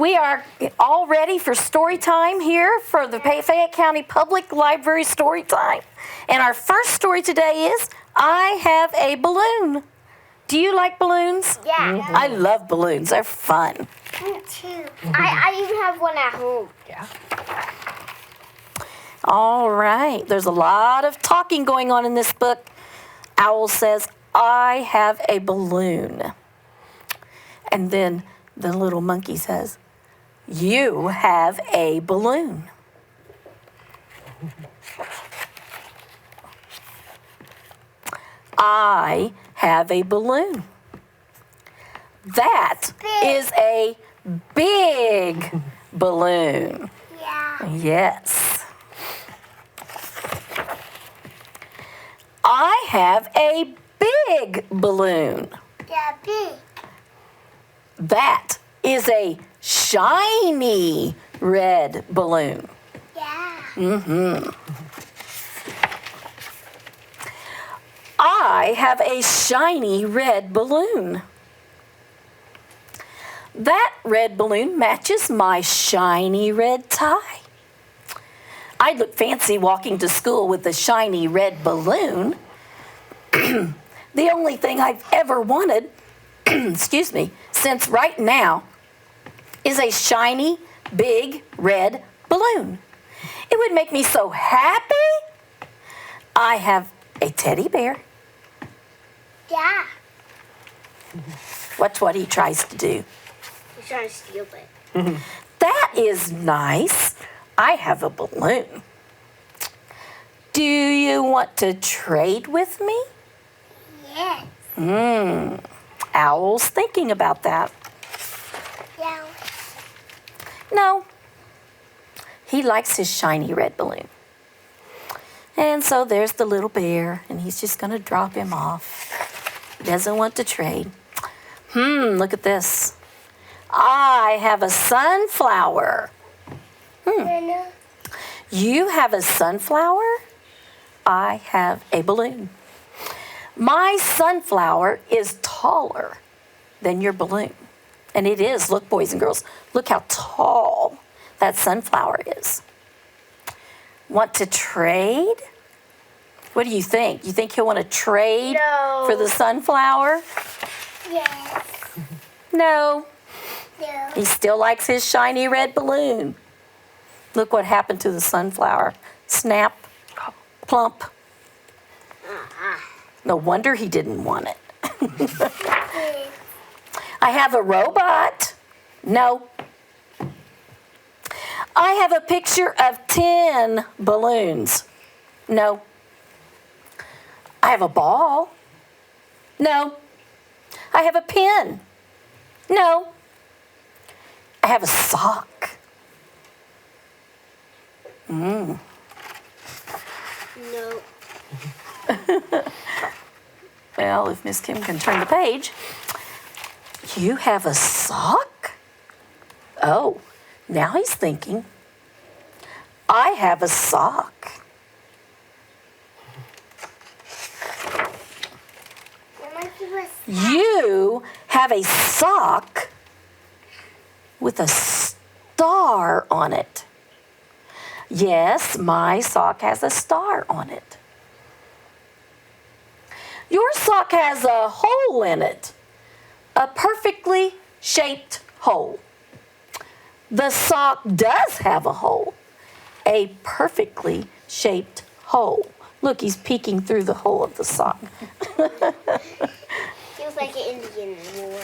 We are all ready for story time here for the Fayette County Public Library Story Time. And our first story today is I Have a Balloon. Do you like balloons? Yeah. I love balloons. They're fun. Me too. I even have one at home. Yeah. All right. There's a lot of talking going on in this book. Owl says, I have a balloon. And then the little monkey says, you have a balloon. I have a balloon. That is a big balloon. Yeah. Yes. I have a big balloon. Yeah, big. That is a shiny red balloon. Yeah. I have a shiny red balloon. That red balloon matches my shiny red tie. I'd look fancy walking to school with a shiny red balloon. The only thing I've ever wanted, excuse me, since right now is a shiny, big, red balloon. It would make me so happy. I have a teddy bear. Yeah. Watch what he tries to do. He's trying to steal it. That is nice. I have a balloon. Do you want to trade with me? Yes. Owl's thinking about that. Yeah. No. He likes his shiny red balloon. And so there's the little bear, and he's just going to drop him off. He doesn't want to trade. Look at this. I have a sunflower. You have a sunflower? I have a balloon. My sunflower is taller than your balloon. And it is. Look, boys and girls, look how tall that sunflower is. Want to trade? What do you think? You think he'll want to trade for the sunflower? Yes. No. No. He still likes his shiny red balloon. Look what happened to the sunflower. Snap, plump. No wonder he didn't want it. I have a robot. No. I have a picture of 10 balloons. No. I have a ball. No. I have a pen. No. I have a sock. No. Well, if Miss Kim can turn the page. You have a sock? Oh, now he's thinking. I have a sock. You have a sock with a star on it. Yes, my sock has a star on it. Your sock has a hole in it, a perfectly shaped hole. The sock does have a hole, a perfectly shaped hole. Look, he's peeking through the hole of the sock. Feels like an Indian war.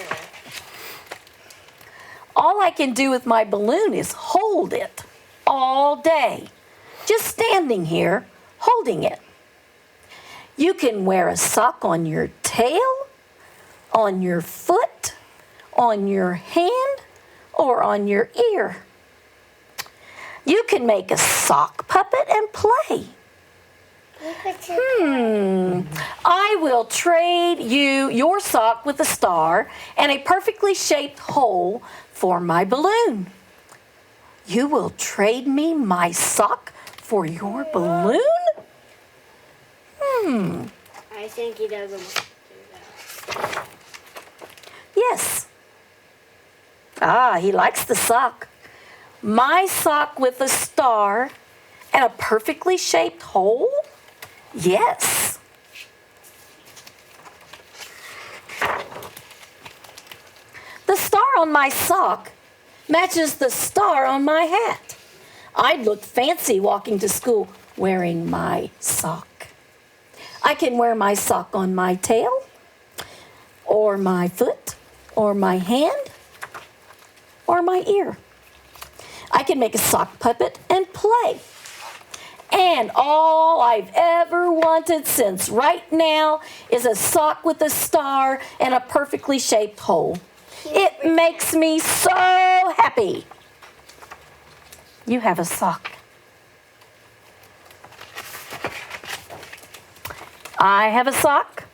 All I can do with my balloon is hold it all day. Just standing here, holding it. You can wear a sock on your tail, on your foot, on your hand, or on your ear. You can make a sock puppet and play. I will trade you your sock with a star and a perfectly shaped hole for my balloon. You will trade me my sock for your balloon? I think he doesn't do that. Yes. Ah, he likes the sock. My sock with a star and a perfectly shaped hole? Yes. The star on my sock matches the star on my hat. I'd look fancy walking to school wearing my sock. I can wear my sock on my tail, or my foot, or my hand, or my ear. I can make a sock puppet and play. And all I've ever wanted since right now is a sock with a star and a perfectly shaped hole. It makes me so happy. You have a sock. I have a sock.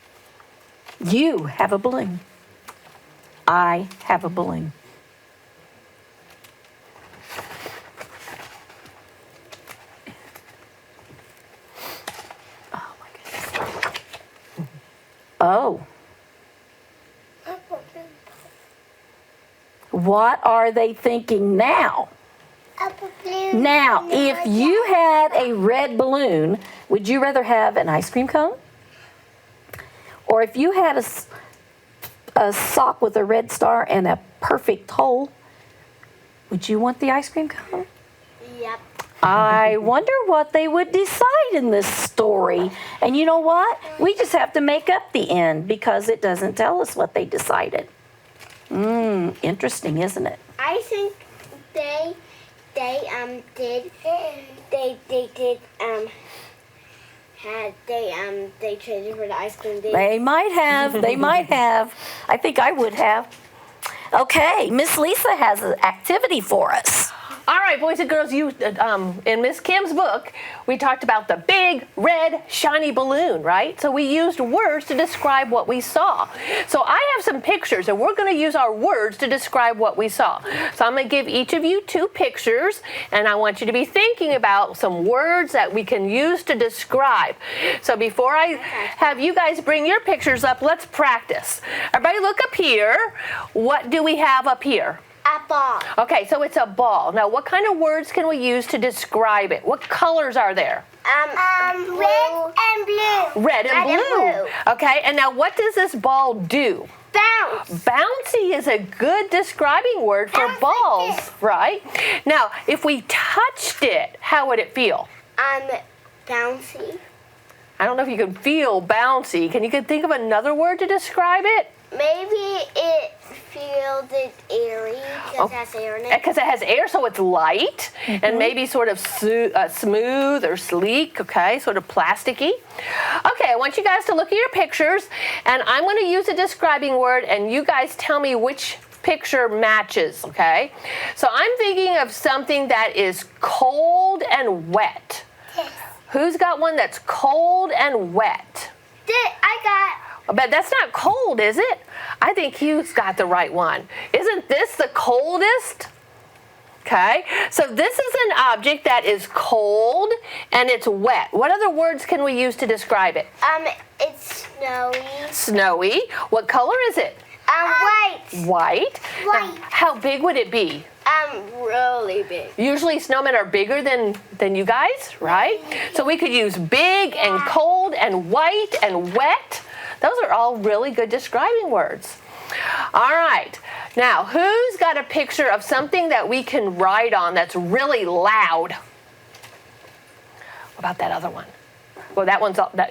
You have a balloon. I have a balloon. Oh my goodness. Oh. What are they thinking now? Now, if you had a red balloon, would you rather have an ice cream cone? Or if you had a sock with a red star and a perfect hole, would you want the ice cream cone? Yep. I wonder what they would decide in this story. And you know what? We just have to make up the end because it doesn't tell us what they decided. Interesting, isn't it? I think they traded for the ice cream. They might have. They might have. I think I would have. Okay, Miss Lisa has an activity for us. All right, boys and girls, in Miss Kim's book, we talked about the big, red, shiny balloon, right? So we used words to describe what we saw. So I have some pictures, and we're going to use our words to describe what we saw. So I'm going to give each of you 2 pictures, and I want you to be thinking about some words that we can use to describe. So before I have you guys bring your pictures up, let's practice. Everybody look up here. What do we have up here? A ball. Okay, so it's a ball. Now, what kind of words can we use to describe it? What colors are there? Red and blue. Red and blue. Okay, and now what does this ball do? Bounce. Bouncy is a good describing word for balls, right? Now, if we touched it, how would it feel? Bouncy. I don't know if you can feel bouncy. Can you think of another word to describe it? Maybe it feels airy because it has air in it. Because it has air, so it's light and maybe sort of smooth or sleek, okay, sort of plasticky. Okay, I want you guys to look at your pictures, and I'm going to use a describing word, and you guys tell me which picture matches, okay? So I'm thinking of something that is cold and wet. Yes. Who's got one that's cold and wet? I got. But that's not cold, is it? I think Hugh's got the right one. Isn't this the coldest? Okay, so this is an object that is cold and it's wet. What other words can we use to describe it? It's snowy. Snowy. What color is it? White. White. White. Now, how big would it be? Really big. Usually snowmen are bigger than you guys, right? So we could use big and cold and white and wet. Those are all really good describing words. All right. Now, who's got a picture of something that we can ride on that's really loud? What about that other one? Well,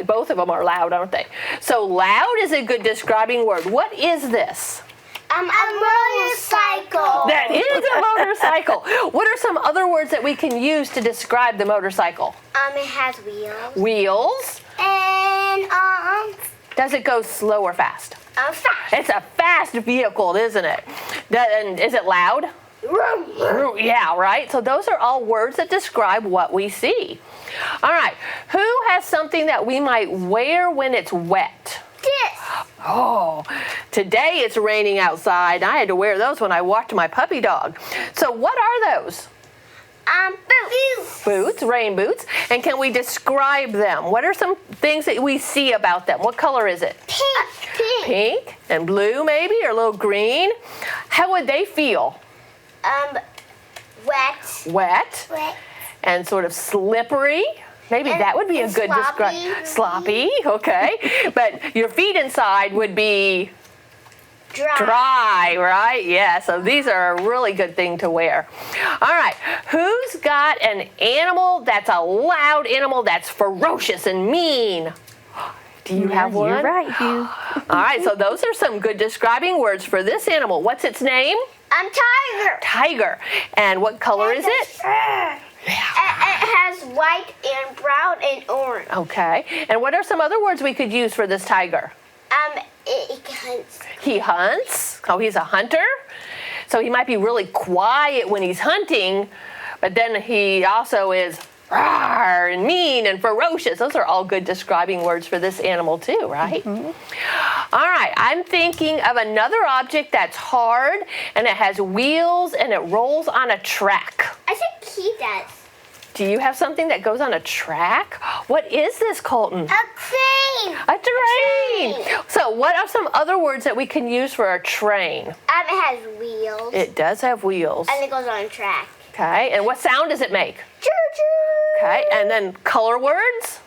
both of them are loud, aren't they? So loud is a good describing word. What is this? A motorcycle. That is a motorcycle. What are some other words that we can use to describe the motorcycle? It has wheels. Wheels. And Does it go slow or fast? fast. It's a fast vehicle, isn't it? And is it loud? Vroom. Yeah, right? So those are all words that describe what we see. All right. Who has something that we might wear when it's wet? This. Oh, today it's raining outside. I had to wear those when I walked my puppy dog. So what are those? Boots. Boots, rain boots. And can we describe them? What are some things that we see about them? What color is it? Pink. Pink and blue maybe, or a little green. How would they feel? Wet. Wet. Wet. And sort of slippery. Maybe that would be a good description. Sloppy, okay. But your feet inside would be dry, right? Yeah, so these are a really good thing to wear. All right, who's got an animal that's a loud animal that's ferocious and mean? Do you have one? You're right, Hugh. All right, so those are some good describing words for this animal. What's its name? Tiger. Tiger. And what color is it? It has white and brown and orange. Okay. And what are some other words we could use for this tiger? It hunts. He hunts. Oh, he's a hunter. So he might be really quiet when he's hunting, but then he also is rawr and mean and ferocious. Those are all good describing words for this animal too, right? Mm-hmm. All right, I'm thinking of another object that's hard and it has wheels and it rolls on a track. I think he does. Do you have something that goes on a track? What is this, Colton? A train. A train. So what are some other words that we can use for a train? It has wheels. It does have wheels. And it goes on a track. Okay, and what sound does it make? Choo-choo. Okay, and then color words?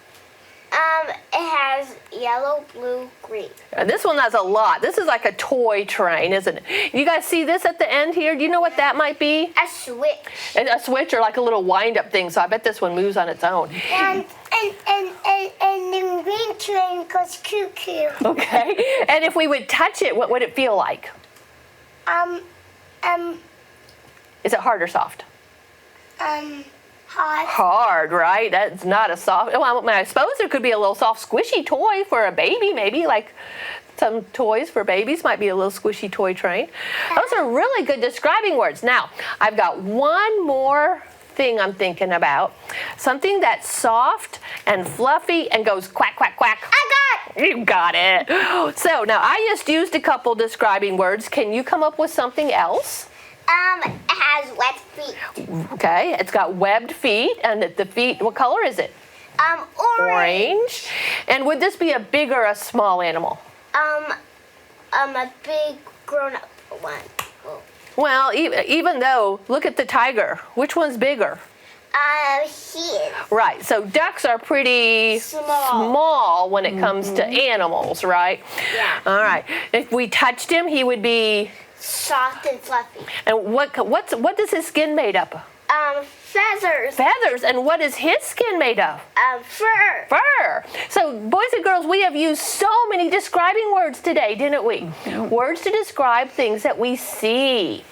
It has yellow, blue, green. This one has a lot. This is like a toy train, isn't it? You guys see this at the end here? Do you know what that might be? A switch. And a switch or like a little wind-up thing, so I bet this one moves on its own. And the green train goes cuckoo. Okay, and if we would touch it, what would it feel like? Is it hard or soft? Hard. Hard, right? That's not a soft. Well, I suppose there could be a little soft, squishy toy for a baby, maybe like some toys for babies might be a little squishy toy train. Those are really good describing words. Now, I've got one more thing I'm thinking about. Something that's soft and fluffy and goes quack, quack, quack. I got it. You got it. So now I just used a couple describing words. Can you come up with something else? It has wet feet. Okay, it's got webbed feet, and the feet, what color is it? Orange. And would this be a big or a small animal? A big grown-up one. Whoa. Well, even though, look at the tiger. Which one's bigger? He is. Right, so ducks are pretty small when it comes to animals, right? Yeah. All right, if we touched him, he would be soft and fluffy. And what does his skin made up of? Feathers. Feathers. And what is his skin made of? Fur. Fur. So, boys and girls, we have used so many describing words today, didn't we? Words to describe things that we see.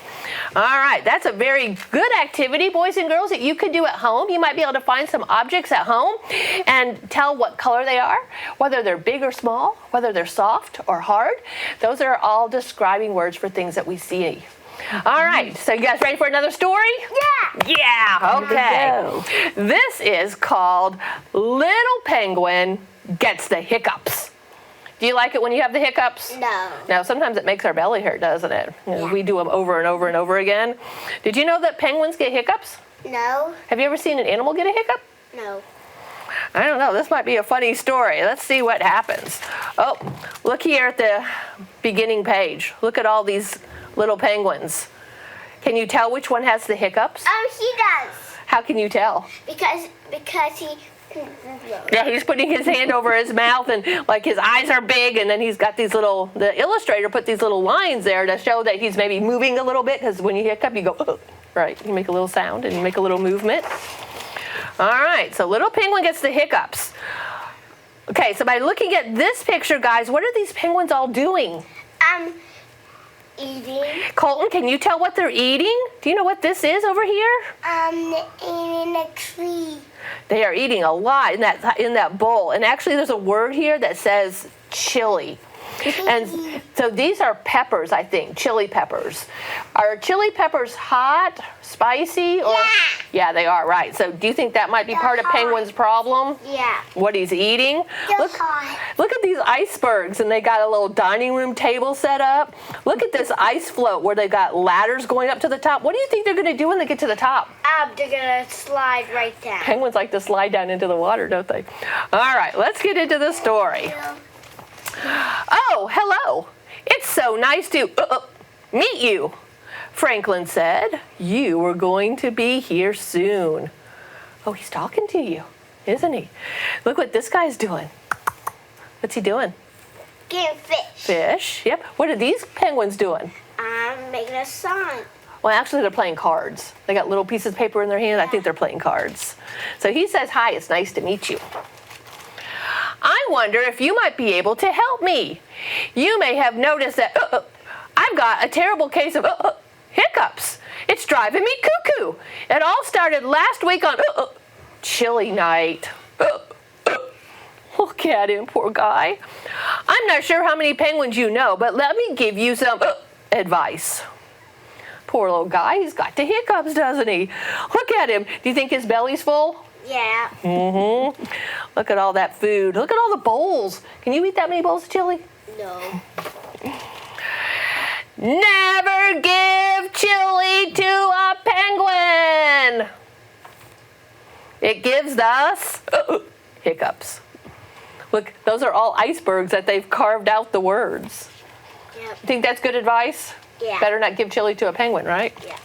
All right, that's a very good activity, boys and girls, that you could do at home. You might be able to find some objects at home and tell what color they are, whether they're big or small, whether they're soft or hard. Those are all describing words for things that we see. All right, so you guys ready for another story? Yeah. Yeah, okay. This is called Little Penguin Gets the Hiccups. Do you like it when you have the hiccups? No. Now, sometimes it makes our belly hurt, doesn't it? Yeah. We do them over and over and over again. Did you know that penguins get hiccups? No. Have you ever seen an animal get a hiccup? No. I don't know. This might be a funny story. Let's see what happens. Oh, look here at the beginning page. Look at all these little penguins. Can you tell which one has the hiccups? He does. How can you tell? Because he... Yeah, he's putting his hand over his mouth and like his eyes are big, and then he's got these little, the illustrator put these little lines there to show that he's maybe moving a little bit, because when you hiccup, you go, oh, right, you make a little sound and you make a little movement. All right, so Little Penguin gets the hiccups. Okay, so by looking at this picture, guys, what are these penguins all doing? Eating. Colton, can you tell what they're eating? Do you know what this is over here? Eating a tree. They are eating a lot in that bowl. And actually there's a word here that says chili. And so these are peppers, I think, chili peppers. Are chili peppers hot, spicy, or? Yeah, they are, right. So do you think that might be part of Penguin's problem? Yeah. What he's eating? Look at these icebergs, and they got a little dining room table set up. Look at this ice float where they got ladders going up to the top. What do you think they're going to do when they get to the top? They're going to slide right down. Penguins like to slide down into the water, don't they? All right, let's get into the story. Yeah. Oh, hello. It's so nice to meet you. Franklin said you were going to be here soon. Oh, he's talking to you, isn't he? Look what this guy's doing. What's he doing? Getting fish. Fish, yep. What are these penguins doing? I'm making a sign. Well, actually, they're playing cards. They got little pieces of paper in their hand. I think they're playing cards. So he says, hi, it's nice to meet you. I wonder if you might be able to help me. You may have noticed that I've got a terrible case of hiccups. It's driving me cuckoo. It all started last week on chilly night. Look at him, poor guy. I'm not sure how many penguins you know, but let me give you some advice. Poor little guy, he's got the hiccups, doesn't he? Look at him. Do you think his belly's full? Yeah. Mm-hmm. Look at all that food. Look at all the bowls. Can you eat that many bowls of chili? No. Never give chili to a penguin. It gives us hiccups. Look, those are all icebergs that they've carved out the words. Yep. Think that's good advice? Yeah. Better not give chili to a penguin, right? Yeah.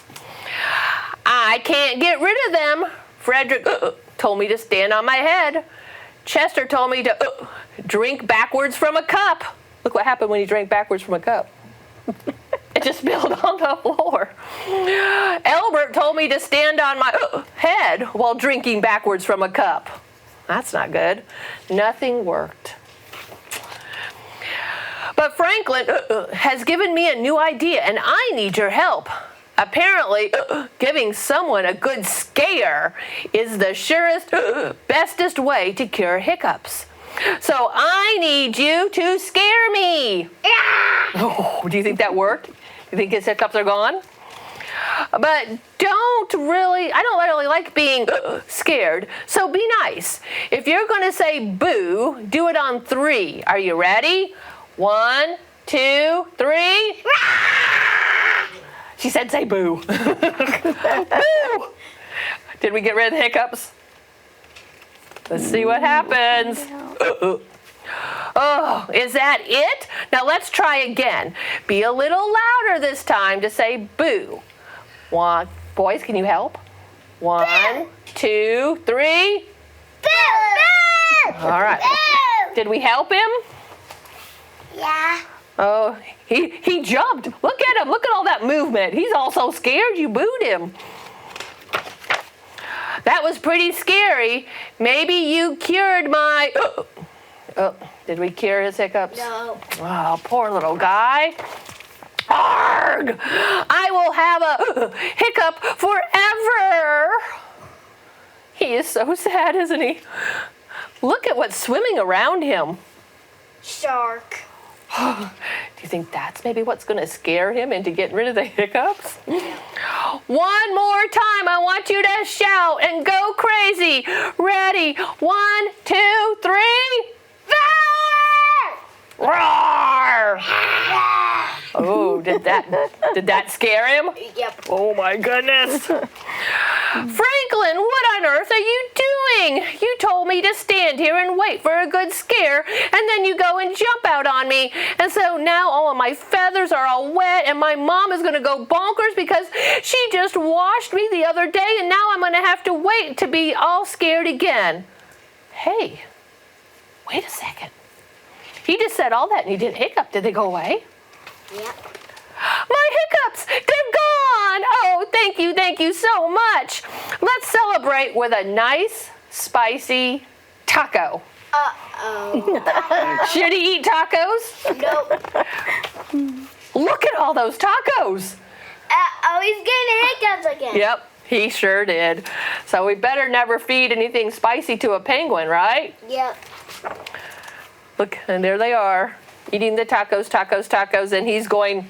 I can't get rid of them. Frederick told me to stand on my head. Chester told me to drink backwards from a cup. Look what happened when he drank backwards from a cup. It just spilled on the floor. Albert told me to stand on my head while drinking backwards from a cup. That's not good. Nothing worked. But Franklin has given me a new idea, and I need your help. Apparently, giving someone a good scare is the surest, bestest way to cure hiccups. So I need you to scare me. Yeah. Oh, do you think that worked? You think his hiccups are gone? But I don't really like being scared, so be nice. If you're going to say boo, do it on 3. Are you ready? 1, 2, 3. She said say boo. Boo! Did we get rid of the hiccups? Let's see what happens. Oh, is that it? Now let's try again. Be a little louder this time to say boo. 1, boys, can you help? 1, 2, 3. Boo! Boo! All right. Boo! Did we help him? Yeah. Oh, he jumped. Look at him. Look at all that movement. He's all so scared you booed him. That was pretty scary. Maybe you cured my... did we cure his hiccups? No. Oh, poor little guy. Arrgh! I will have a hiccup forever. He is so sad, isn't he? Look at what's swimming around him. Shark. Do you think that's maybe what's going to scare him into getting rid of the hiccups? One more time, I want you to shout and go crazy. Ready? 1, 2, 3. Roar! Oh, did that scare him? Yep. Oh my goodness. Franklin, what on earth are you doing? You told me to stand here and wait for a good scare, and then you go and jump out on me. And so now all of my feathers are all wet, and my mom is going to go bonkers because she just washed me the other day, and now I'm going to have to wait to be all scared again. Hey, wait a second. He just said all that and he didn't hiccup. Did they go away? Yep. My hiccups, they're gone. Oh, thank you so much. Let's celebrate with a nice, spicy taco. Uh-oh. Should he eat tacos? Nope. Look at all those tacos. Uh-oh, he's getting hiccups again. Yep, he sure did. So we better never feed anything spicy to a penguin, right? Yep. Look, and there they are, eating the tacos, and he's going,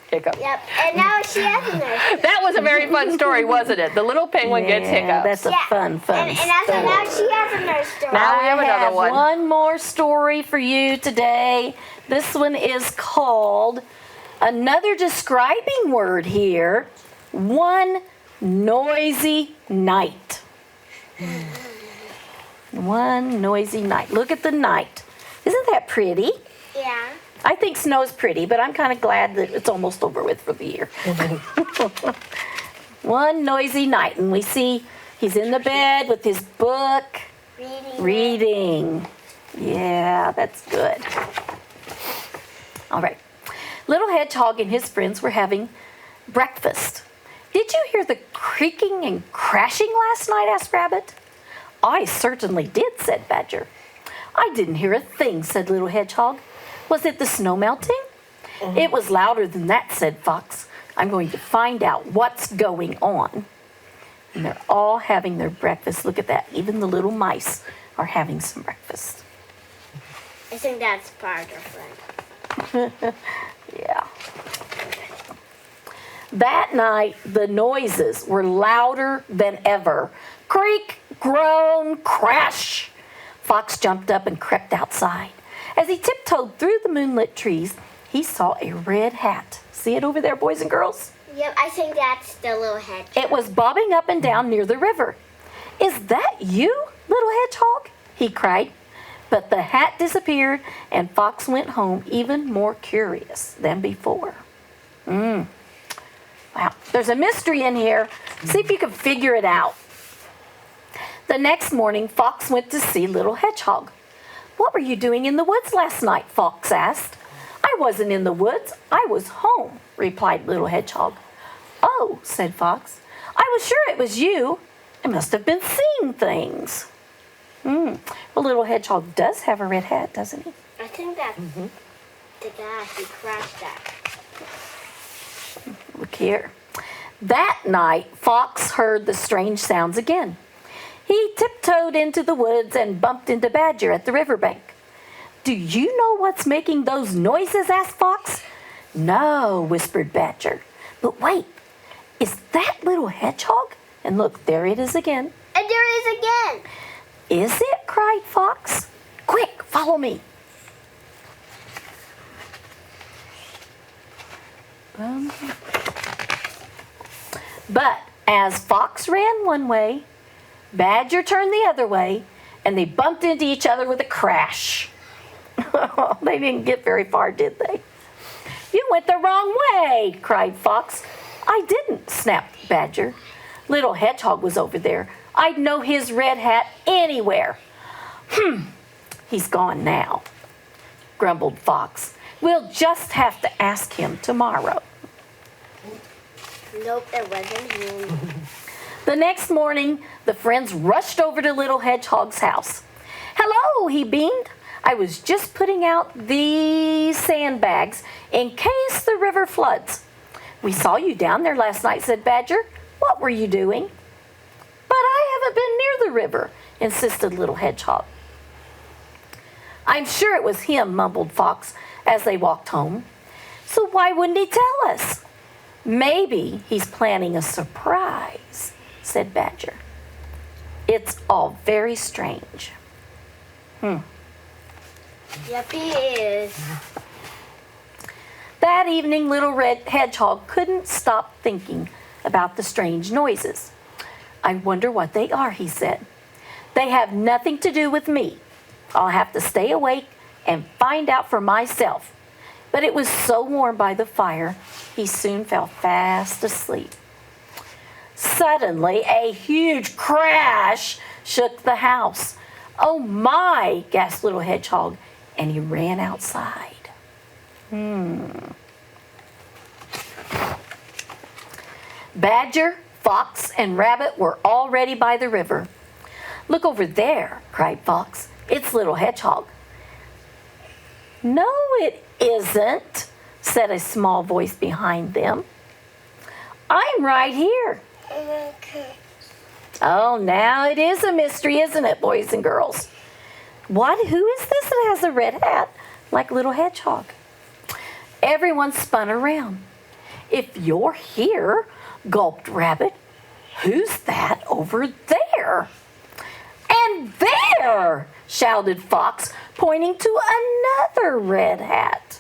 hiccup. Yep. And now she has another. That was a very fun story, wasn't it? The little penguin gets hiccups. That's a fun And now she has another story. Now we have I another one. One more story for you today. This one is called another describing word here. One noisy night. One noisy night. Look at the night. Isn't that pretty? Yeah. I think snow's pretty, but I'm kind of glad that it's almost over with for the year. One noisy night, and we see he's in the bed with his book, reading. Yeah, that's good. All right. Little Hedgehog and his friends were having breakfast. Did you hear the creaking and crashing last night? Asked Rabbit. I certainly did, said Badger. I didn't hear a thing, said Little Hedgehog. Was it the snow melting? It was louder than that, said Fox. I'm going to find out what's going on. And they're all having their breakfast. Look at that. Even the little mice are having some breakfast. I think that's part of it. Yeah. That night, the noises were louder than ever. Creak, groan, crash. Fox jumped up and crept outside. As he tiptoed through the moonlit trees, he saw a red hat. See it over there, boys and girls? Yep, I think that's the little hedgehog. It was bobbing up and down near the river. Is that you, Little Hedgehog? He cried. But the hat disappeared, and Fox went home even more curious than before. Wow, there's a mystery in here. See if you can figure it out. The next morning, Fox went to see Little Hedgehog. What were you doing in the woods last night? Fox asked. I wasn't in the woods. I was home, replied Little Hedgehog. Oh, said Fox. I was sure it was you. I must have been seeing things. Well, Little Hedgehog does have a red hat, doesn't he? I think that's the guy who crashed that. Look here. That night, Fox heard the strange sounds again. He tiptoed into the woods and bumped into Badger at the riverbank. Do you know what's making those noises? Asked Fox. No, whispered Badger. But wait, is that Little Hedgehog? And look, there it is again. And there is again. Is it? Cried Fox. Quick, follow me. But as Fox ran one way, Badger turned the other way, and they bumped into each other with a crash. They didn't get very far, did they? You went the wrong way, cried Fox. I didn't, snapped Badger. Little Hedgehog was over there. I'd know his red hat anywhere. He's gone now, grumbled Fox. We'll just have to ask him tomorrow. Nope, it wasn't him. The next morning, the friends rushed over to Little Hedgehog's house. Hello, he beamed. I was just putting out these sandbags in case the river floods. We saw you down there last night, said Badger. What were you doing? But I haven't been near the river, insisted Little Hedgehog. I'm sure it was him, mumbled Fox as they walked home. So why wouldn't he tell us? Maybe he's planning a surprise, said Badger. It's all very strange. Yep, he is. That evening, Little Red Hedgehog couldn't stop thinking about the strange noises. I wonder what they are, he said. They have nothing to do with me. I'll have to stay awake and find out for myself. But it was so warm by the fire, he soon fell fast asleep. Suddenly, a huge crash shook the house. Oh my, gasped Little Hedgehog, and he ran outside. Badger, Fox, and Rabbit were already by the river. Look over there, cried Fox. It's Little Hedgehog. No, it isn't, said a small voice behind them. I'm right here. Oh, now it is a mystery, isn't it, boys and girls? Who is this that has a red hat like Little Hedgehog? Everyone spun around. If you're here, gulped Rabbit, who's that over there? And there, shouted Fox, pointing to another red hat.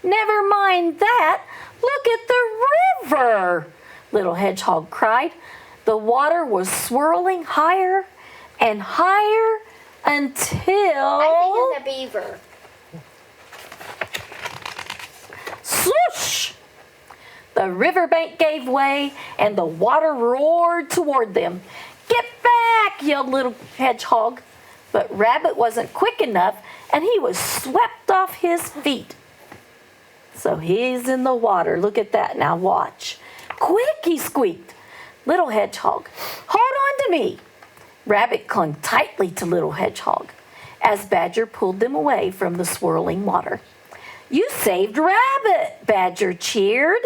Never mind that, look at the river, Little Hedgehog cried. The water was swirling higher and higher until... I think it's a beaver. The riverbank gave way, and the water roared toward them. "Get back!" yelled little Hedgehog. But Rabbit wasn't quick enough, and he was swept off his feet. So he's in the water. Look at that. Now watch. "Quick!" he squeaked. Little Hedgehog, "Hold on to me!" Rabbit clung tightly to Little Hedgehog as Badger pulled them away from the swirling water. "You saved Rabbit!" Badger cheered.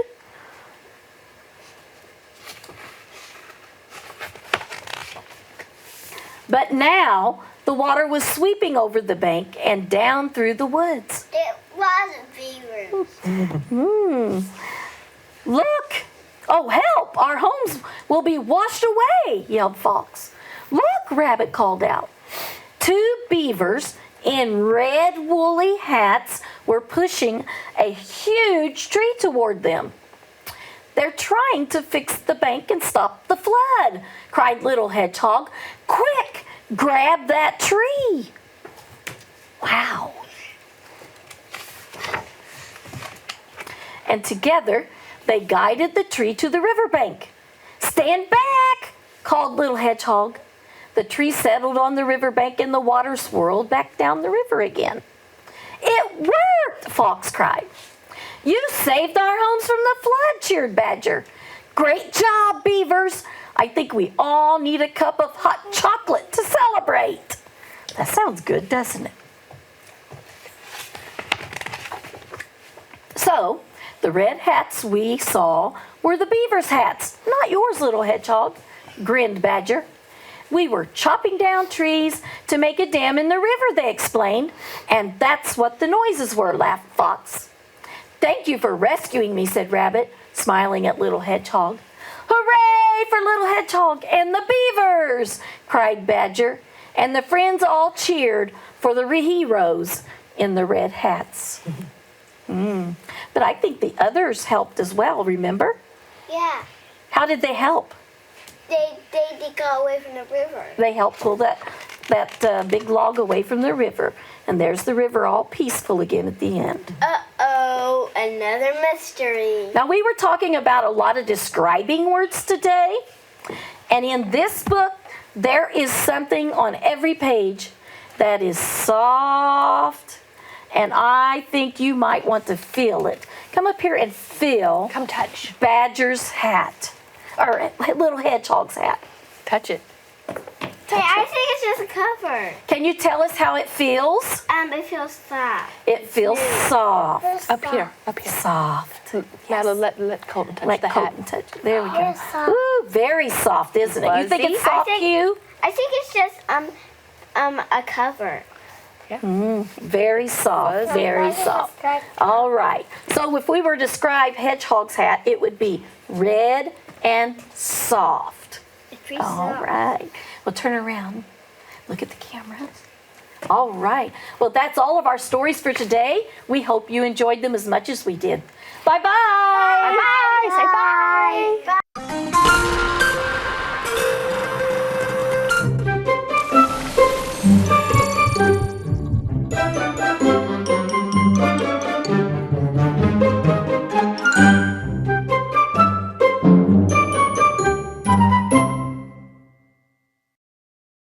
But now the water was sweeping over the bank and down through the woods. It wasn't beavers. "Look! Oh, help! Our homes will be washed away!" yelled Fox. "Look!" Rabbit called out. 2 beavers in red woolly hats were pushing a huge tree toward them. "They're trying to fix the bank and stop the flood," cried Little Hedgehog. "Quick! Grab that tree!" Wow. And together, they guided the tree to the riverbank. "Stand back!" called Little Hedgehog. The tree settled on the riverbank and the water swirled back down the river again. "It worked!" Fox cried. "You saved our homes from the flood," cheered Badger. "Great job, beavers! I think we all need a cup of hot chocolate to celebrate." That sounds good, doesn't it? So, the red hats we saw were the beavers' hats, not yours, Little Hedgehog, grinned Badger. "We were chopping down trees to make a dam in the river," they explained, "and that's what the noises were," laughed Fox. "Thank you for rescuing me," said Rabbit, smiling at Little Hedgehog. "Hooray for Little Hedgehog and the beavers!" cried Badger, and the friends all cheered for the heroes in the red hats. But I think the others helped as well, remember? Yeah. How did they help? They got away from the river. They helped pull that big log away from the river. And there's the river all peaceful again at the end. Uh-oh, another mystery. Now, we were talking about a lot of describing words today. And in this book, there is something on every page that is soft. And I think you might want to feel it. Come up here and feel. Come touch. Badger's hat. Or Little Hedgehog's hat. Touch it. Okay, I think it's just a cover. Can you tell us how it feels? It feels soft. It feels soft. Up here. Up here. Soft. Madeline, let Colton touch Let the hat. Colton touch it. There we go. Very soft. Ooh, very soft, isn't it? You think Fuzzy? it's soft, Hugh? I think it's just a cover. Very soft, Fuzzy. very soft. All right. So if we were to describe Hedgehog's hat, it would be red and soft. It's pretty All soft. right. Well, turn around. Look at the camera. All right. Well, that's all of our stories for today. We hope you enjoyed them as much as we did. Bye-bye. Bye-bye. Say bye. Bye.